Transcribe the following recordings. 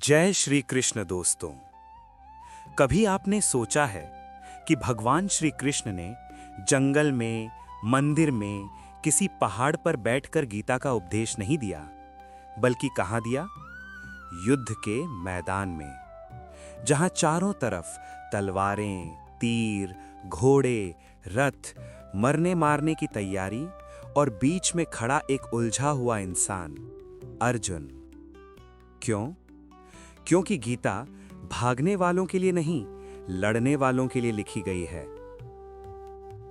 जय श्री कृष्ण दोस्तों। कभी आपने सोचा है कि भगवान श्री कृष्ण ने जंगल में, मंदिर में, किसी पहाड़ पर बैठकर गीता का उपदेश नहीं दिया, बल्कि कहाँ दिया? युद्ध के मैदान में, जहां चारों तरफ तलवारें, तीर, घोड़े, रथ, मरने मारने की तैयारी और बीच में खड़ा एक उलझा हुआ इंसान, अर्जुन। क्यों? क्योंकि गीता भागने वालों के लिए नहीं, लड़ने वालों के लिए लिखी गई है।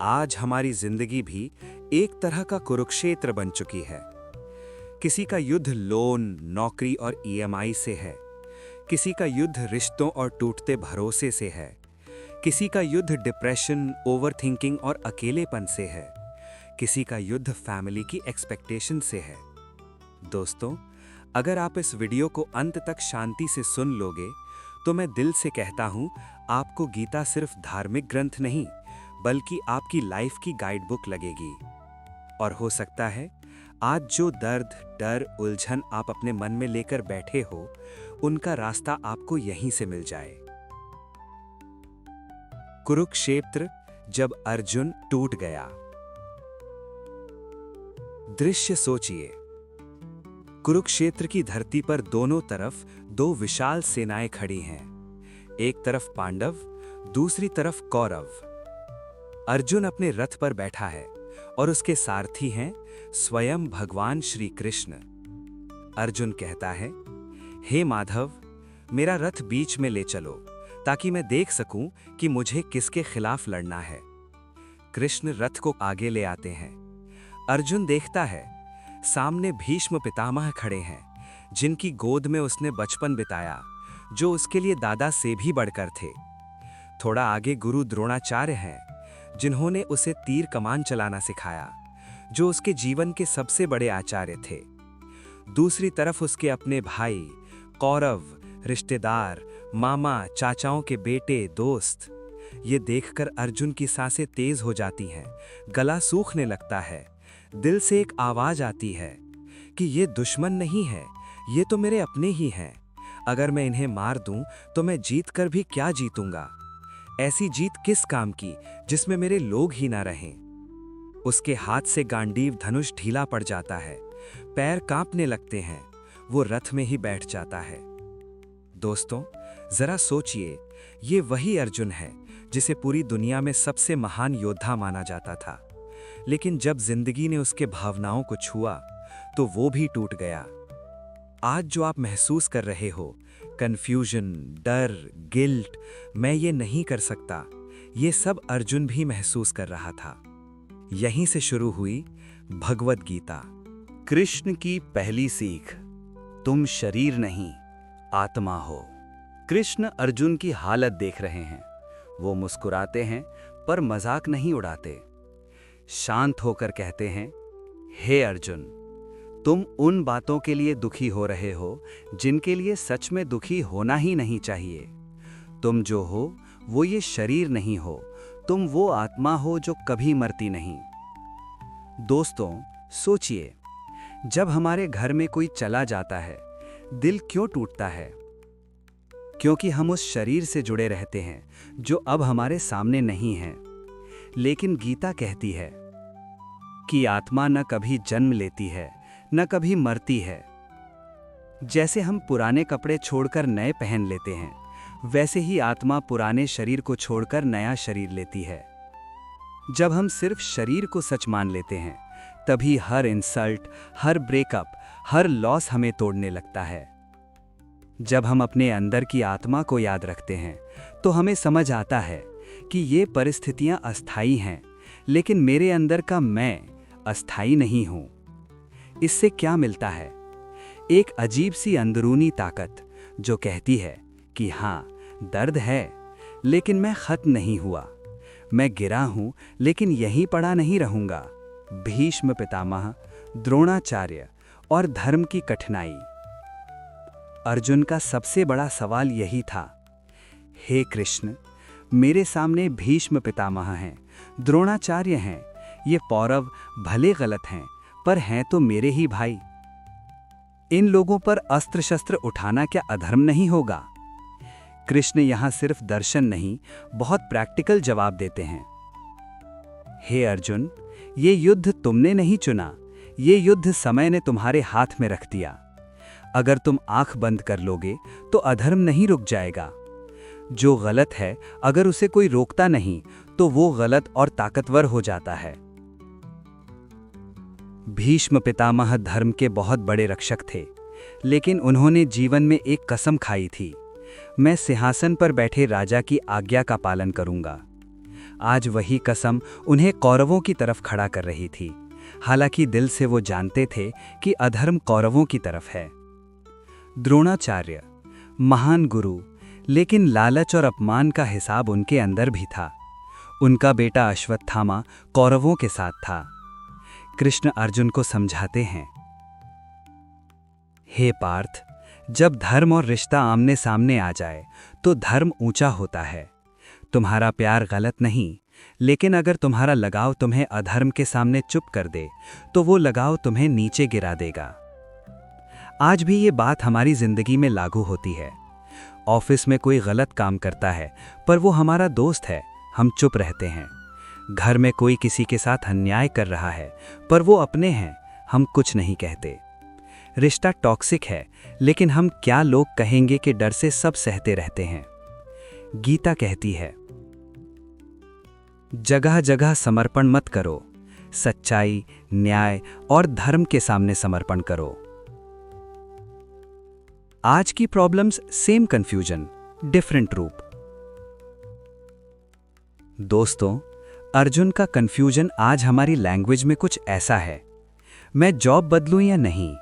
आज हमारी जिंदगी भी एक तरह का कुरुक्षेत्र बन चुकी है। किसी का युद्ध लोन, नौकरी और ईएमआई से है, किसी का युद्ध रिश्तों और टूटते भरोसे से है, किसी का युद्ध डिप्रेशन, ओवरथिंकिंग और अकेलेपन से है, किसी का युद्ध फैमिली की एक्सपेक्टेशन से है। दोस्तों, अगर आप इस वीडियो को अंत तक शांति से सुन लोगे तो मैं दिल से कहता हूं, आपको गीता सिर्फ धार्मिक ग्रंथ नहीं, बल्कि आपकी लाइफ की गाइड बुक लगेगी। और हो सकता है आज जो दर्द, डर, उलझन आप अपने मन में लेकर बैठे हो, उनका रास्ता आपको यहीं से मिल जाए। कुरुक्षेत्र, जब अर्जुन टूट गया। दृश्य सोचिए। कुरुक्षेत्र की धरती पर दोनों तरफ दो विशाल सेनाएं खड़ी हैं। एक तरफ पांडव, दूसरी तरफ कौरव। अर्जुन अपने रथ पर बैठा है और उसके सारथी हैं स्वयं भगवान श्री कृष्ण। अर्जुन कहता है, हे माधव, मेरा रथ बीच में ले चलो ताकि मैं देख सकूं कि मुझे किसके खिलाफ लड़ना है। कृष्ण रथ को आगे ले आते हैं। अर्जुन देखता है सामने भीष्म पितामह खड़े हैं, जिनकी गोद में उसने बचपन बिताया, जो उसके लिए दादा से भी बढ़कर थे। थोड़ा आगे गुरु द्रोणाचार्य हैं, जिन्होंने उसे तीर कमान चलाना सिखाया, जो उसके जीवन के सबसे बड़े आचार्य थे। दूसरी तरफ उसके अपने भाई कौरव, रिश्तेदार, मामा, चाचाओं के बेटे, दोस्त। ये देखकर अर्जुन की सांसें तेज हो जाती हैं, गला सूखने लगता है। दिल से एक आवाज आती है कि ये दुश्मन नहीं है, ये तो मेरे अपने ही हैं। अगर मैं इन्हें मार दूं तो मैं जीत कर भी क्या जीतूंगा? ऐसी जीत किस काम की जिसमें मेरे लोग ही ना रहें? उसके हाथ से गांडीव धनुष ढीला पड़ जाता है, पैर कांपने लगते हैं, वो रथ में ही बैठ जाता है। दोस्तों, जरा सोचिए, ये वही अर्जुन है जिसे पूरी दुनिया में सबसे महान योद्धा माना जाता था। लेकिन जब जिंदगी ने उसके भावनाओं को छुआ तो वो भी टूट गया। आज जो आप महसूस कर रहे हो, कंफ्यूजन, डर, गिल्ट, मैं ये नहीं कर सकता, ये सब अर्जुन भी महसूस कर रहा था। यहीं से शुरू हुई भगवद गीता। कृष्ण की पहली सीख, तुम शरीर नहीं, आत्मा हो। कृष्ण अर्जुन की हालत देख रहे हैं। वो मुस्कुराते हैं पर मजाक नहीं उड़ाते। शांत होकर कहते हैं, हे अर्जुन, तुम उन बातों के लिए दुखी हो रहे हो जिनके लिए सच में दुखी होना ही नहीं चाहिए। तुम जो हो वो ये शरीर नहीं हो, तुम वो आत्मा हो जो कभी मरती नहीं। दोस्तों, सोचिए, जब हमारे घर में कोई चला जाता है, दिल क्यों टूटता है? क्योंकि हम उस शरीर से जुड़े रहते हैं जो अब हमारे सामने नहीं है। लेकिन गीता कहती है कि आत्मा न कभी जन्म लेती है, न कभी मरती है। जैसे हम पुराने कपड़े छोड़कर नए पहन लेते हैं, वैसे ही आत्मा पुराने शरीर को छोड़कर नया शरीर लेती है। जब हम सिर्फ शरीर को सच मान लेते हैं, तभी हर इंसल्ट, हर ब्रेकअप, हर लॉस हमें तोड़ने लगता है। जब हम अपने अंदर की आत्मा को याद रखते हैं, तो हमें समझ आता है कि ये परिस्थितियां अस्थायी हैं, लेकिन मेरे अंदर का मैं अस्थायी नहीं हूं। इससे क्या मिलता है? एक अजीब सी अंदरूनी ताकत जो कहती है कि हाँ, दर्द है, लेकिन मैं खत्म नहीं हुआ। मैं गिरा हूं, लेकिन यहीं पड़ा नहीं रहूंगा। भीष्म पितामह, द्रोणाचार्य और धर्म की कठिनाई। अर्जुन का सबसे बड़ा सवाल यही था, हे कृष्ण, मेरे सामने भीष्म पितामह हैं, द्रोणाचार्य हैं, ये पौरव भले गलत हैं पर हैं तो मेरे ही भाई। इन लोगों पर अस्त्र शस्त्र उठाना क्या अधर्म नहीं होगा? कृष्ण यहां सिर्फ दर्शन नहीं, बहुत प्रैक्टिकल जवाब देते हैं। हे अर्जुन, ये युद्ध तुमने नहीं चुना, ये युद्ध समय ने तुम्हारे हाथ में रख दिया। अगर तुम आंख बंद कर लोगे तो अधर्म नहीं रुक जाएगा। जो गलत है, अगर उसे कोई रोकता नहीं तो वो गलत और ताकतवर हो जाता है। भीष्म पितामह धर्म के बहुत बड़े रक्षक थे, लेकिन उन्होंने जीवन में एक कसम खाई थी, मैं सिंहासन पर बैठे राजा की आज्ञा का पालन करूंगा। आज वही कसम उन्हें कौरवों की तरफ खड़ा कर रही थी, हालांकि दिल से वो जानते थे कि अधर्म कौरवों की तरफ है। द्रोणाचार्य, महान गुरु, लेकिन लालच और अपमान का हिसाब उनके अंदर भी था। उनका बेटा अश्वत्थामा कौरवों के साथ था। कृष्ण अर्जुन को समझाते हैं, हे पार्थ, जब धर्म और रिश्ता आमने सामने आ जाए तो धर्म ऊंचा होता है। तुम्हारा प्यार गलत नहीं, लेकिन अगर तुम्हारा लगाव तुम्हें अधर्म के सामने चुप कर दे तो वो लगाव तुम्हें नीचे गिरा देगा। आज भी ये बात हमारी जिंदगी में लागू होती है। ऑफिस में कोई गलत काम करता है पर वो हमारा दोस्त है, हम चुप रहते हैं। घर में कोई किसी के साथ अन्याय कर रहा है पर वो अपने हैं, हम कुछ नहीं कहते। रिश्ता टॉक्सिक है, लेकिन हम क्या लोग कहेंगे के डर से सब सहते रहते हैं। गीता कहती है, जगह जगह समर्पण मत करो, सच्चाई, न्याय और धर्म के सामने समर्पण करो। आज की प्रॉब्लम्स सेम कंफ्यूजन, डिफरेंट रूप। दोस्तों, अर्जुन का कंफ्यूजन आज हमारी लैंग्वेज में कुछ ऐसा है, मैं जॉब बदलूं या नहीं,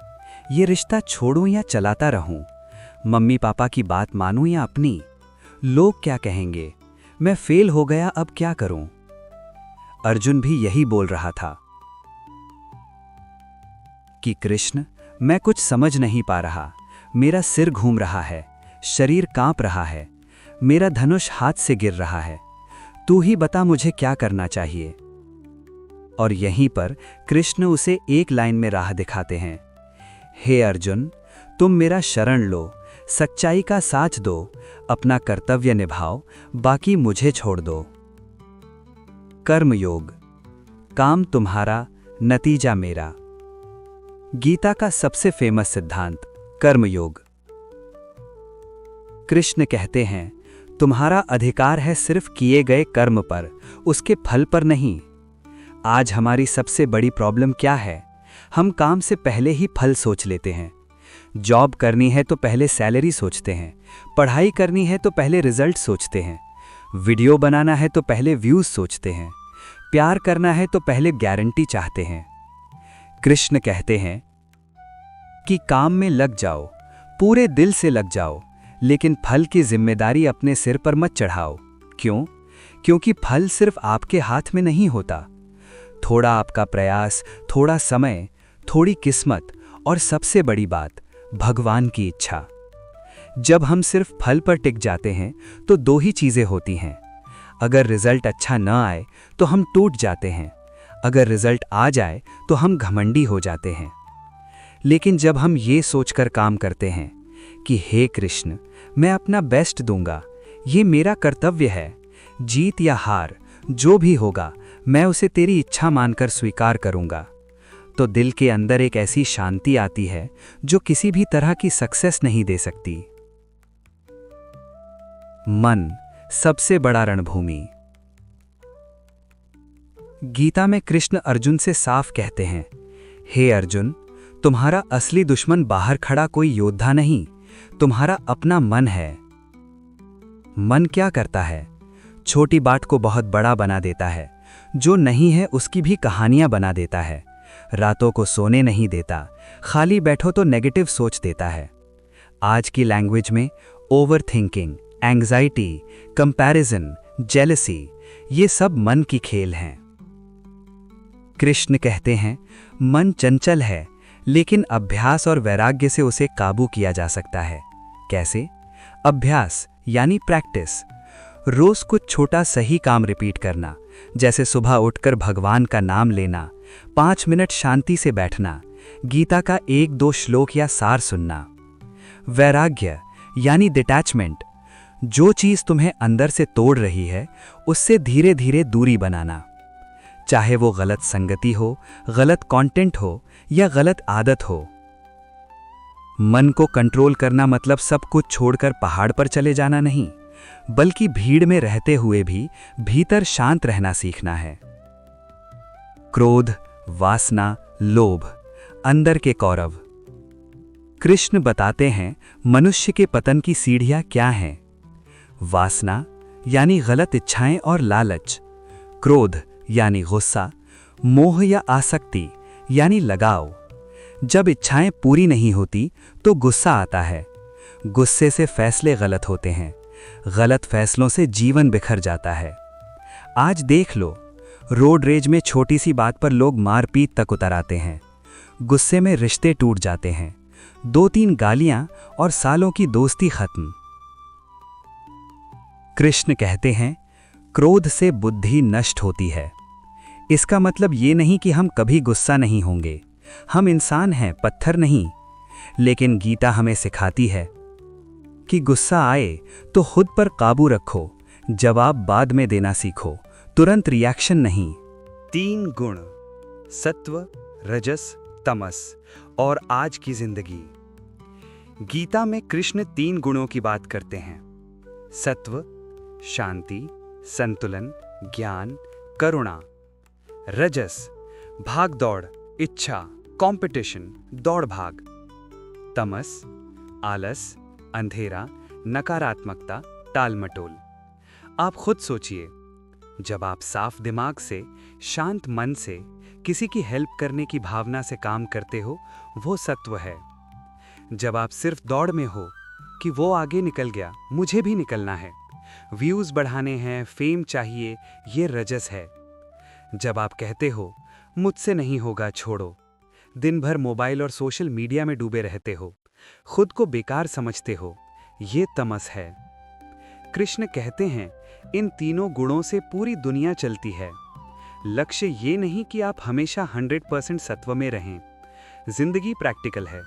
ये रिश्ता छोड़ूं या चलाता रहूं, मम्मी पापा की बात मानूं या अपनी, लोग क्या कहेंगे, मैं फेल हो गया अब क्या करूं। अर्जुन भी यही बोल रहा था कि कृष्ण, मैं कुछ समझ नहीं पा रहा, मेरा सिर घूम रहा है, शरीर कांप रहा है, मेरा धनुष हाथ से गिर रहा है, तू ही बता मुझे क्या करना चाहिए। और यहीं पर कृष्ण उसे एक लाइन में राह दिखाते हैं, हे अर्जुन, तुम मेरा शरण लो, सच्चाई का साथ दो, अपना कर्तव्य निभाओ, बाकी मुझे छोड़ दो। कर्मयोग, काम तुम्हारा, नतीजा मेरा। गीता का सबसे फेमस सिद्धांत कर्मयोग। कृष्ण कहते हैं, तुम्हारा अधिकार है सिर्फ किए गए कर्म पर, उसके फल पर नहीं। आज हमारी सबसे बड़ी प्रॉब्लम क्या है, हम काम से पहले ही फल सोच लेते हैं। जॉब करनी है तो पहले सैलरी सोचते हैं, पढ़ाई करनी है तो पहले रिजल्ट सोचते हैं, वीडियो बनाना है तो पहले व्यूज सोचते हैं, प्यार करना है तो पहले गारंटी चाहते हैं। कृष्ण कहते हैं कि काम में लग जाओ, पूरे दिल से लग जाओ, लेकिन फल की जिम्मेदारी अपने सिर पर मत चढ़ाओ। क्यों? क्योंकि फल सिर्फ आपके हाथ में नहीं होता। थोड़ा आपका प्रयास, थोड़ा समय, थोड़ी किस्मत और सबसे बड़ी बात, भगवान की इच्छा। जब हम सिर्फ फल पर टिक जाते हैं तो दो ही चीजें होती हैं, अगर रिजल्ट अच्छा न आए तो हम टूट जाते हैं, अगर रिजल्ट आ जाए तो हम घमंडी हो जाते हैं। लेकिन जब हम ये सोचकर काम करते हैं कि हे कृष्ण, मैं अपना बेस्ट दूंगा, ये मेरा कर्तव्य है, जीत या हार जो भी होगा मैं उसे तेरी इच्छा मानकर स्वीकार करूंगा, तो दिल के अंदर एक ऐसी शांति आती है जो किसी भी तरह की सक्सेस नहीं दे सकती। मन सबसे बड़ा रणभूमि। गीता में कृष्ण अर्जुन से साफ कहते हैं, हे अर्जुन, तुम्हारा असली दुश्मन बाहर खड़ा कोई योद्धा नहीं, तुम्हारा अपना मन है। मन क्या करता है? छोटी बात को बहुत बड़ा बना देता है, जो नहीं है उसकी भी कहानियां बना देता है, रातों को सोने नहीं देता, खाली बैठो तो नेगेटिव सोच देता है। आज की लैंग्वेज में over thinking, anxiety, comparison, jealousy, ये सब मन की खेल हैं। कृष्ण कहते हैं, मन चंचल है, लेकिन अभ्यास और वैराग्य से उसे काबू किया जा सकता है। कैसे? अभ्यास यानी प्रैक्टिस। रोज कुछ छोटा सही काम रिपीट करना, जैसे सुबह उठकर भगवान का नाम लेना, 5 मिनट शांति से बैठना, गीता का एक दो श्लोक या सार सुनना। वैराग्य यानी डिटैचमेंट, जो चीज तुम्हें अंदर से तोड़ रही है उससे धीरे धीरे दूरी बनाना, चाहे वो गलत संगति हो, गलत कंटेंट हो या गलत आदत हो। मन को कंट्रोल करना मतलब सब कुछ छोड़कर पहाड़ पर चले जाना नहीं, बल्कि भीड़ में रहते हुए भी भीतर शांत रहना सीखना है। क्रोध, वासना, लोभ अंदर के कौरव। कृष्ण बताते हैं मनुष्य के पतन की सीढ़ियां क्या हैं। वासना यानी गलत इच्छाएं और लालच, क्रोध यानी गुस्सा, मोह या आसक्ति यानी लगाव। जब इच्छाएं पूरी नहीं होती तो गुस्सा आता है, गुस्से से फैसले गलत होते हैं, गलत फैसलों से जीवन बिखर जाता है। आज देख लो, रोड रेज में छोटी सी बात पर लोग मारपीट तक उतर आते हैं। गुस्से में रिश्ते टूट जाते हैं, 2-3 गालियां और सालों की दोस्ती खत्म। कृष्ण कहते हैं क्रोध से बुद्धि नष्ट होती है। इसका मतलब ये नहीं कि हम कभी गुस्सा नहीं होंगे, हम इंसान हैं, पत्थर नहीं। लेकिन गीता हमें सिखाती है कि गुस्सा आए तो खुद पर काबू रखो, जवाब बाद में देना सीखो, तुरंत रिएक्शन नहीं। 3 गुण, सत्व, रजस, तमस और आज की जिंदगी। गीता में कृष्ण 3 गुणों की बात करते हैं। सत्व, शांति, संतुलन, ज्ञान, करुणा। रजस, भाग दौड़, इच्छा, कंपटीशन, दौड़ भाग। तमस, आलस, अंधेरा, नकारात्मकता, टाल मटोल। आप खुद सोचिए, जब आप साफ दिमाग से, शांत मन से किसी की हेल्प करने की भावना से काम करते हो, वो सत्व है। जब आप सिर्फ दौड़ में हो कि वो आगे निकल गया, मुझे भी निकलना है, व्यूज बढ़ाने हैं, फेम चाहिए, ये रजस है। जब आप कहते हो मुझसे नहीं होगा, छोड़ो, दिन भर मोबाइल और सोशल मीडिया में डूबे रहते हो, खुद को बेकार समझते हो, ये तमस है। कृष्ण कहते हैं इन तीनों गुणों से पूरी दुनिया चलती है। लक्ष्य ये नहीं कि आप हमेशा 100% सत्व में रहें, जिंदगी प्रैक्टिकल है,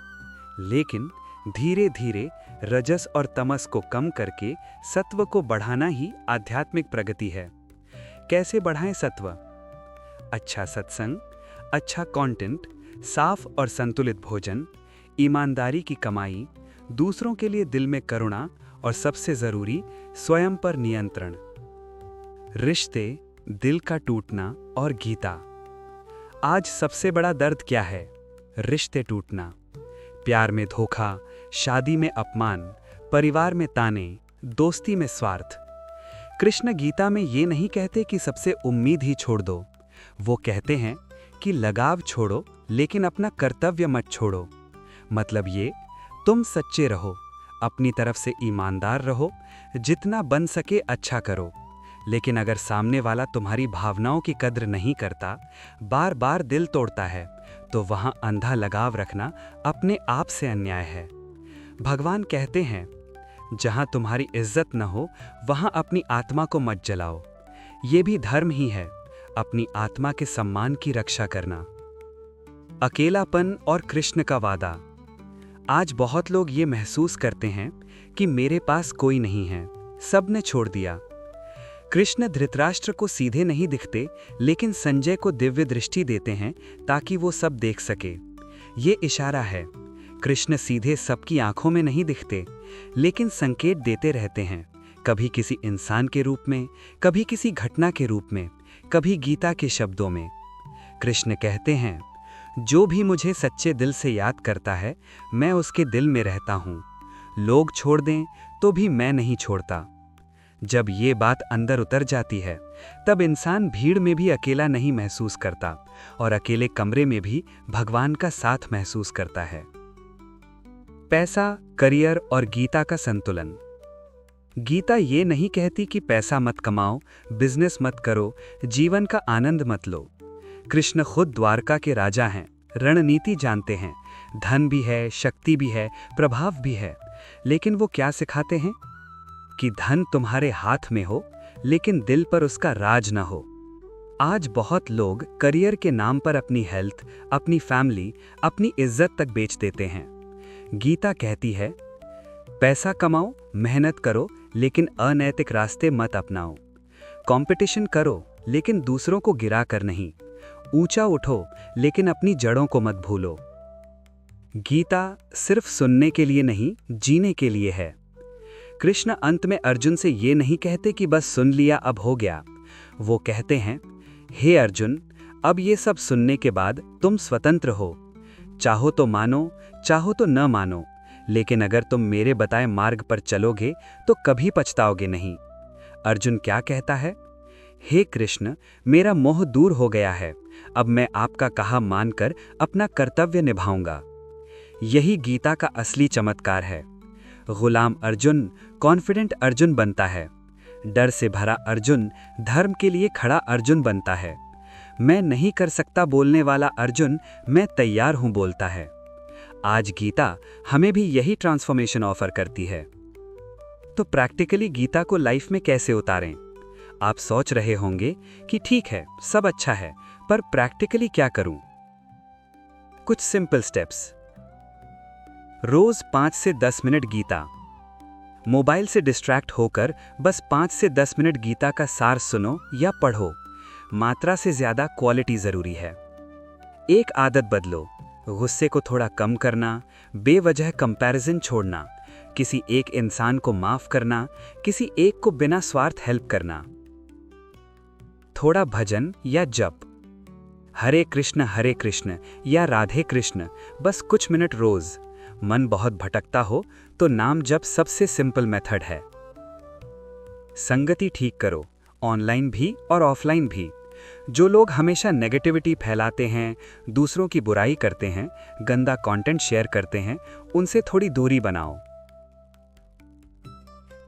लेकिन धीरे धीरे रजस और तमस को कम करके सत्व को बढ़ाना ही आध्यात्मिक प्रगति है। कैसे बढ़ाएं सत्व? अच्छा सत्संग, अच्छा कंटेंट, साफ और संतुलित भोजन, ईमानदारी की कमाई, दूसरों के लिए दिल में करुणा और सबसे जरूरी स्वयं पर नियंत्रण। रिश्ते, दिल का टूटना और गीता। आज सबसे बड़ा दर्द क्या है? रिश्ते टूटना। प्यार में धोखा, शादी में अपमान, परिवार में ताने, दोस्ती में स्वार्थ। कृष्ण गीता में ये नहीं कहते कि सबसे उम्मीद ही छोड़ दो, वो कहते हैं कि लगाव छोड़ो लेकिन अपना कर्तव्य मत छोड़ो। मतलब ये, तुम सच्चे रहो, अपनी तरफ से ईमानदार रहो, जितना बन सके अच्छा करो, लेकिन अगर सामने वाला तुम्हारी भावनाओं की कद्र नहीं करता, बार बार दिल तोड़ता है, तो वहां अंधा लगाव रखना अपने आप से अन्याय है। भगवान कहते हैं जहां तुम्हारी इज्जत न हो वहां अपनी आत्मा को मत जलाओ। ये भी धर्म ही है, अपनी आत्मा के सम्मान की रक्षा करना। अकेलापन और कृष्ण का वादा। आज बहुत लोग ये महसूस करते हैं कि मेरे पास कोई नहीं है, सब ने छोड़ दिया। कृष्ण धृतराष्ट्र को सीधे नहीं दिखते, लेकिन संजय को दिव्य दृष्टि देते हैं ताकि वो सब देख सके। ये इशारा है, कृष्ण सीधे सबकी आंखों में नहीं दिखते, लेकिन संकेत देते रहते हैं, कभी किसी इंसान के रूप में, कभी किसी घटना के रूप में, कभी गीता के शब्दों में। कृष्ण कहते हैं, जो भी मुझे सच्चे दिल से याद करता है, मैं उसके दिल में रहता हूँ। लोग छोड़ दें तो भी मैं नहीं छोड़ता। जब ये बात अंदर उतर जाती है, तब इंसान भीड़ में भी अकेला नहीं महसूस करता और अकेले कमरे में भी भगवान का साथ महसूस करता है। पैसा, करियर और गीता का संतुलन। गीता ये नहीं कहती कि पैसा मत कमाओ, बिजनेस मत करो, जीवन का आनंद मत लो। कृष्ण खुद द्वारका के राजा हैं, रणनीति जानते हैं, धन भी है, शक्ति भी है, प्रभाव भी है, लेकिन वो क्या सिखाते हैं कि धन तुम्हारे हाथ में हो, लेकिन दिल पर उसका राज न हो। आज बहुत लोग करियर के नाम पर अपनी हेल्थ, अपनी फैमिली, अपनी इज्जत तक बेच देते हैं। गीता कहती है, पैसा कमाओ, मेहनत करो, लेकिन अनैतिक रास्ते मत अपनाओ। कंपटीशन करो, लेकिन दूसरों को गिरा कर नहीं। ऊंचा उठो, लेकिन अपनी जड़ों को मत भूलो। गीता सिर्फ सुनने के लिए नहीं, जीने के लिए है। कृष्ण अंत में अर्जुन से ये नहीं कहते कि बस सुन लिया अब हो गया। वो कहते हैं, हे अर्जुन, अब ये सब सुनने के बाद तुम स्वतंत्र हो। चाहो तो मानो, चाहो तो न मानो, लेकिन अगर तुम मेरे बताए मार्ग पर चलोगे तो कभी पछताओगे नहीं। अर्जुन क्या कहता है? हे कृष्ण, मेरा मोह दूर हो गया है, अब मैं आपका कहा मानकर अपना कर्तव्य निभाऊंगा। यही गीता का असली चमत्कार है। गुलाम अर्जुन कॉन्फिडेंट अर्जुन बनता है। डर से भरा अर्जुन धर्म के लिए खड़ा अर्जुन बनता है। मैं नहीं कर सकता बोलने वाला अर्जुन मैं तैयार हूं बोलता है। आज गीता हमें भी यही ट्रांसफॉर्मेशन ऑफर करती है। तो प्रैक्टिकली गीता को लाइफ में कैसे उतारें? आप सोच रहे होंगे कि ठीक है, सब अच्छा है, पर प्रैक्टिकली क्या करूं? कुछ सिंपल स्टेप्स। रोज 5 से 10 मिनट गीता। मोबाइल से डिस्ट्रैक्ट होकर बस 5 से 10 मिनट गीता का सार सुनो या पढ़ो। मात्रा से ज्यादा क्वालिटी जरूरी है। एक आदत बदलो, गुस्से को थोड़ा कम करना, बेवजह कंपैरिजन छोड़ना, किसी एक इंसान को माफ करना, किसी एक को बिना स्वार्थ हेल्प करना। थोड़ा भजन या जप, हरे कृष्ण या राधे कृष्ण, बस कुछ मिनट रोज। मन बहुत भटकता हो तो नाम जप सबसे सिंपल मेथड है। संगति ठीक करो, ऑनलाइन भी और ऑफलाइन भी। जो लोग हमेशा नेगेटिविटी फैलाते हैं, दूसरों की बुराई करते हैं, गंदा कंटेंट शेयर करते हैं, उनसे थोड़ी दूरी बनाओ।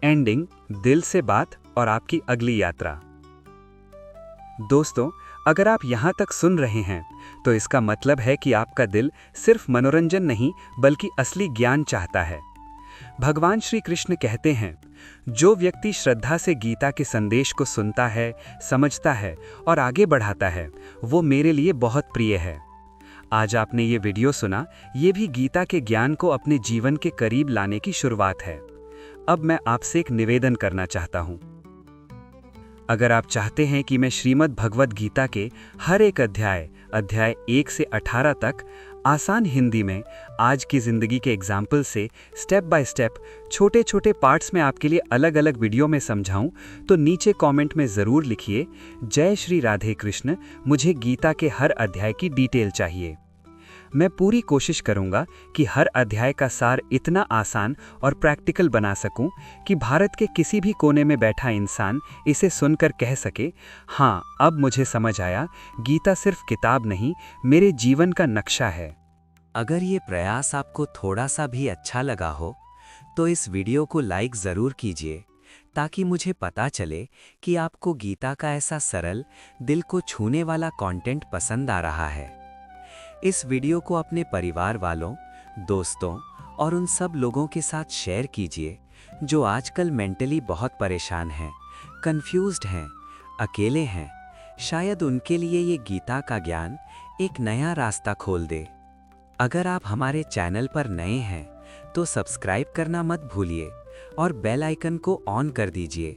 एंडिंग, दिल से बात और आपकी अगली यात्रा। दोस्तों, अगर आप यहां तक सुन रहे हैं तो इसका मतलब है कि आपका दिल सिर्फ मनोरंजन नहीं बल्कि असली ज्ञान चाहता है। भगवान श्री कृष्ण कहते हैं, जो व्यक्ति श्रद्धा से गीता के संदेश को सुनता है, समझता है और आगे बढ़ाता है, वो मेरे लिए बहुत प्रिय है। आज आपने ये वीडियो सुना, ये भी गीता के ज्ञान को अपने जीवन के करीब लाने की शुरुआत है। अब मैं आपसे एक निवेदन करना चाहता हूं। अगर आप चाहते हैं कि मैं श्रीमद् भगवद गीता के हर एक अध्याय 1 से 18 तक आसान हिंदी में आज की जिंदगी के एग्जाम्पल से स्टेप बाय स्टेप छोटे छोटे पार्ट्स में आपके लिए अलग अलग वीडियो में समझाऊं, तो नीचे कमेंट में ज़रूर लिखिए, जय श्री राधे कृष्ण, मुझे गीता के हर अध्याय की डिटेल चाहिए। मैं पूरी कोशिश करूंगा कि हर अध्याय का सार इतना आसान और प्रैक्टिकल बना सकूं कि भारत के किसी भी कोने में बैठा इंसान इसे सुनकर कह सके, हाँ, अब मुझे समझ आया, गीता सिर्फ किताब नहीं, मेरे जीवन का नक्शा है। अगर ये प्रयास आपको थोड़ा सा भी अच्छा लगा हो तो इस वीडियो को लाइक ज़रूर कीजिए, ताकि मुझे पता चले कि आपको गीता का ऐसा सरल, दिल को छूने वाला कंटेंट पसंद आ रहा है। इस वीडियो को अपने परिवार वालों, दोस्तों और उन सब लोगों के साथ शेयर कीजिए जो आजकल मेंटली बहुत परेशान हैं, कंफ्यूज्ड हैं, अकेले हैं। शायद उनके लिए ये गीता का ज्ञान एक नया रास्ता खोल दे। अगर आप हमारे चैनल पर नए हैं तो सब्सक्राइब करना मत भूलिए और बेल आइकन को ऑन कर दीजिए,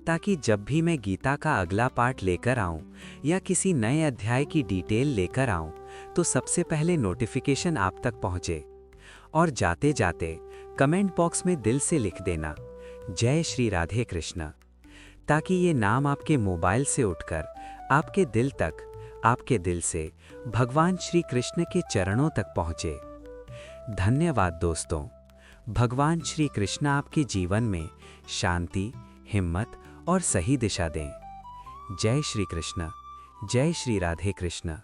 ताकि जब भी मैं गीता का अगला पार्ट लेकर आऊं या किसी नए अध्याय की डिटेल लेकर आऊं तो सबसे पहले नोटिफिकेशन आप तक पहुंचे। और जाते जाते कमेंट बॉक्स में दिल से लिख देना, जय श्री राधे कृष्ण, ताकि ये नाम आपके मोबाइल से उठकर आपके दिल तक, आपके दिल से भगवान श्री कृष्ण के चरणों तक पहुंचे। धन्यवाद दोस्तों। भगवान श्री कृष्ण आपके जीवन में शांति, हिम्मत और सही दिशा दें। जय श्री कृष्ण, जय श्री राधे कृष्ण।